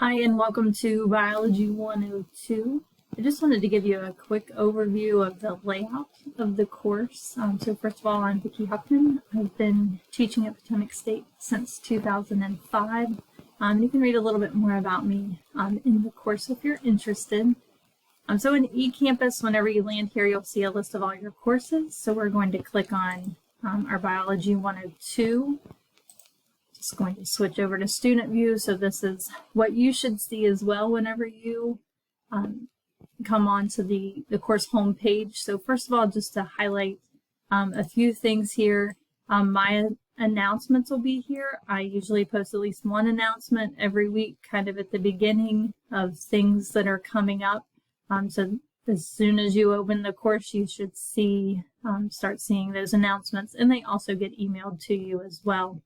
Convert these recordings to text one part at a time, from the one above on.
Hi, and welcome to Biology 102. I just wanted to give you a quick overview of the layout of the course. So first of all, I'm Vicki Huckman. I've been teaching at Potomac State since 2005. You can read a little bit more about me in the course if you're interested. So in eCampus, whenever you land here, you'll see a list of all your courses. So we're going to click on our Biology 102. Just going to switch over to student view. So this is what you should see as well whenever you come on to the course homepage. So first of all, just to highlight a few things here, my announcements will be here. I usually post at least one announcement every week, kind of at the beginning of things that are coming up. So as soon as you open the course, you should see, start seeing those announcements, and they also get emailed to you as well.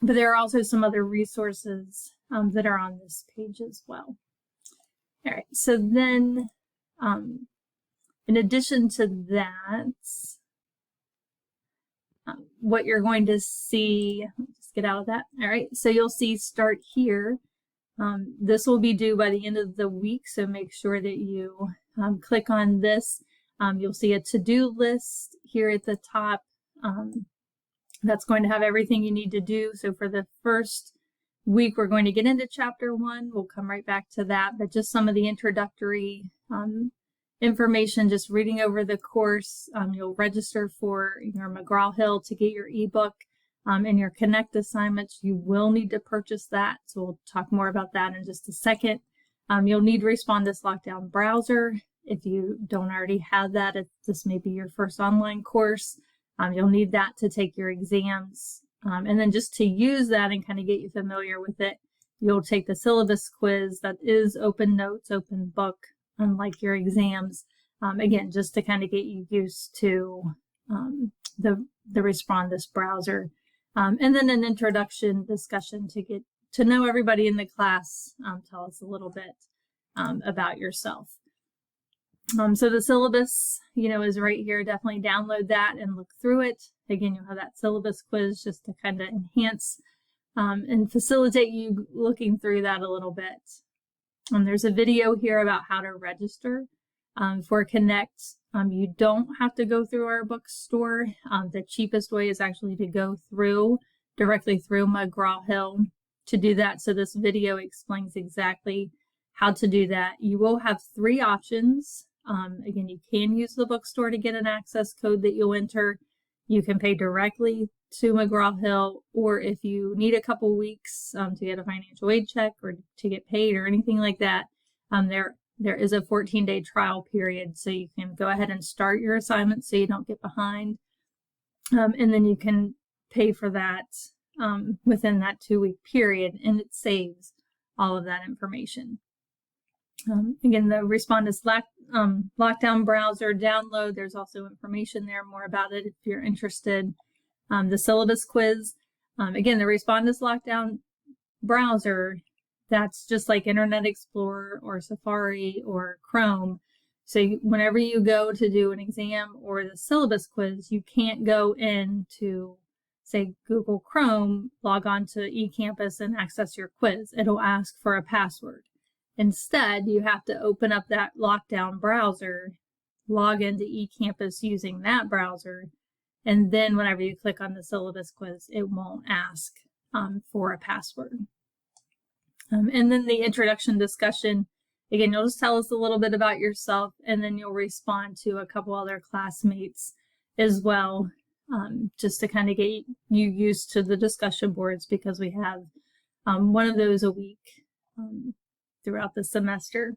But there are also some other resources that are on this page as well. All right, so then in addition to that, what you're going to see, let's get out of that. All right, so you'll see start here. This will be due by the end of the week, so make sure that you click on this. You'll see a to-do list here at the top. That's going to have everything you need to do. So for the first week, we're going to get into chapter 1. We'll come right back to that, but just some of the introductory information, just reading over the course. You'll register for your McGraw-Hill to get your ebook and your Connect assignments. You will need to purchase that. So we'll talk more about that in just a second. You'll need to Respond This Lockdown browser. If you don't already have that, if this may be your first online course, you'll need that to take your exams. And then just to use that and kind of get you familiar with it, you'll take the syllabus quiz that is open notes, open book, unlike your exams. Again, just to kind of get you used to the Respond This browser. And then an introduction discussion to get to know everybody in the class. Tell us a little bit about yourself. So the syllabus, is right here. Definitely download that and look through it. Again, you'll have that syllabus quiz just to kind of enhance and facilitate you looking through that a little bit. There's a video here about how to register for Connect. You don't have to go through our bookstore. The cheapest way is actually to go directly through McGraw-Hill to do that. So this video explains exactly how to do that. You will have 3 options. Again, you can use the bookstore to get an access code that you'll enter. You can pay directly to McGraw-Hill, or if you need a couple weeks to get a financial aid check or to get paid or anything like that, there is a 14-day trial period, so you can go ahead and start your assignment so you don't get behind, and then you can pay for that within that 2-week period, and it saves all of that information. Again, the Respond This Lockdown browser download, there's also information there, more about it if you're interested. The syllabus quiz, again, the Respond This Lockdown browser, that's just like Internet Explorer or Safari or Chrome. So whenever you go to do an exam or the syllabus quiz, you can't go into, say, Google Chrome, log on to eCampus and access your quiz. It'll ask for a password. Instead, you have to open up that lockdown browser, log into eCampus using that browser, and then whenever you click on the syllabus quiz, it won't ask for a password. And then the introduction discussion, again, you'll just tell us a little bit about yourself, and then you'll respond to a couple other classmates as well, just to kind of get you used to the discussion boards, because we have one of those a week throughout the semester.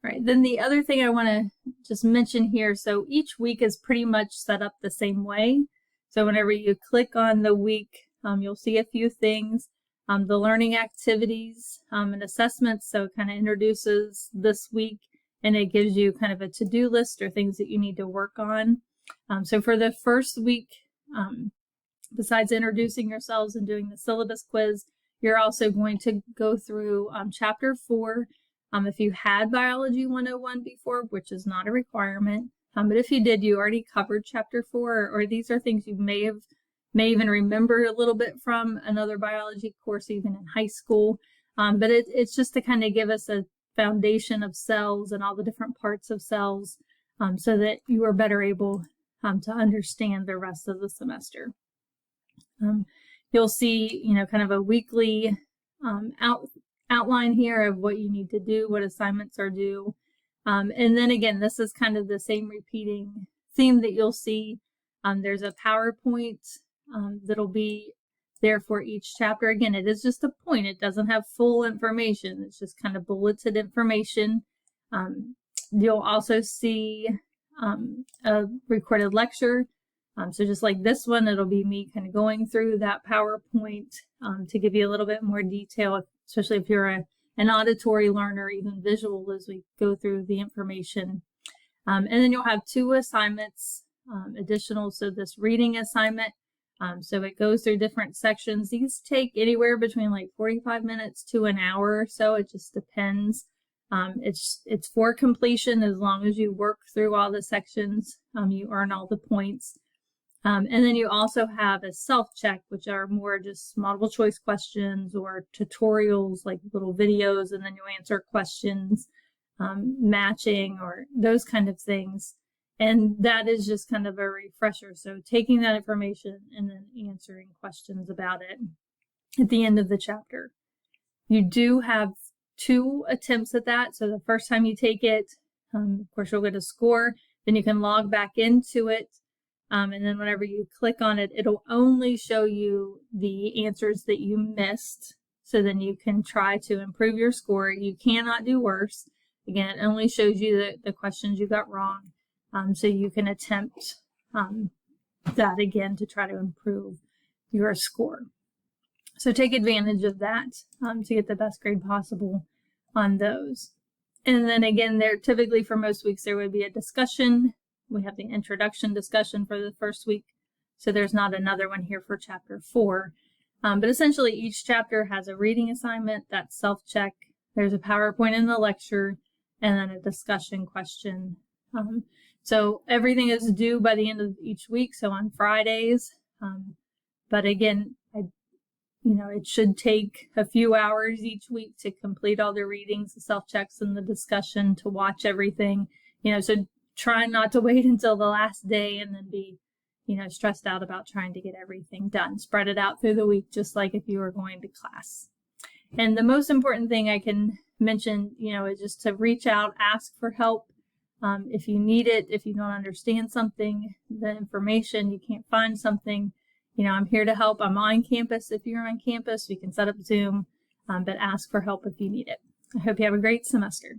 All right, then the other thing I want to just mention here, so each week is pretty much set up the same way. So whenever you click on the week, you'll see a few things. The learning activities and assessments, so it kind of introduces this week, and it gives you kind of a to-do list or things that you need to work on. So for the first week, besides introducing yourselves and doing the syllabus quiz, you're also going to go through chapter 4. If you had Biology 101 before, which is not a requirement, but if you did, you already covered chapter 4, or these are things you may even remember a little bit from another biology course, even in high school. But it's just to kind of give us a foundation of cells and all the different parts of cells, so that you are better able to understand the rest of the semester. You'll see, kind of a weekly outline here of what you need to do, what assignments are due. And then again, this is kind of the same repeating theme that you'll see. There's a PowerPoint that'll be there for each chapter. Again, it is just a point. It doesn't have full information. It's just kind of bulleted information. You'll also see a recorded lecture. So just like this one, it'll be me kind of going through that PowerPoint to give you a little bit more detail, especially if you're an auditory learner, even visual, as we go through the information. And then you'll have 2 assignments additional. So this reading assignment, so it goes through different sections. These take anywhere between like 45 minutes to an hour or so. It just depends. It's for completion. As long as you work through all the sections, you earn all the points. And then you also have a self-check, which are more just multiple choice questions or tutorials, like little videos, and then you answer questions, matching, or those kind of things. And that is just kind of a refresher. So taking that information and then answering questions about it at the end of the chapter. You do have 2 attempts at that. So the first time you take it, of course, you'll get a score. Then you can log back into it. And then whenever you click on it, it'll only show you the answers that you missed. So then you can try to improve your score. You cannot do worse. Again, it only shows you the questions you got wrong. So you can attempt that again to try to improve your score. So take advantage of that to get the best grade possible on those. And then again, there typically for most weeks, there would be a discussion. We have the introduction discussion for the first week. So there's not another one here for chapter 4. But essentially each chapter has a reading assignment, that's self-check. There's a PowerPoint in the lecture, and then a discussion question. So everything is due by the end of each week, so on Fridays. But again, it should take a few hours each week to complete all the readings, the self-checks, and the discussion, to watch everything. So try not to wait until the last day and then be, stressed out about trying to get everything done. Spread it out through the week, just like if you were going to class. And the most important thing I can mention, is just to reach out, ask for help. If you need it, if you don't understand something, the information, you can't find something, I'm here to help. I'm on campus. If you're on campus, we can set up Zoom, but ask for help if you need it. I hope you have a great semester.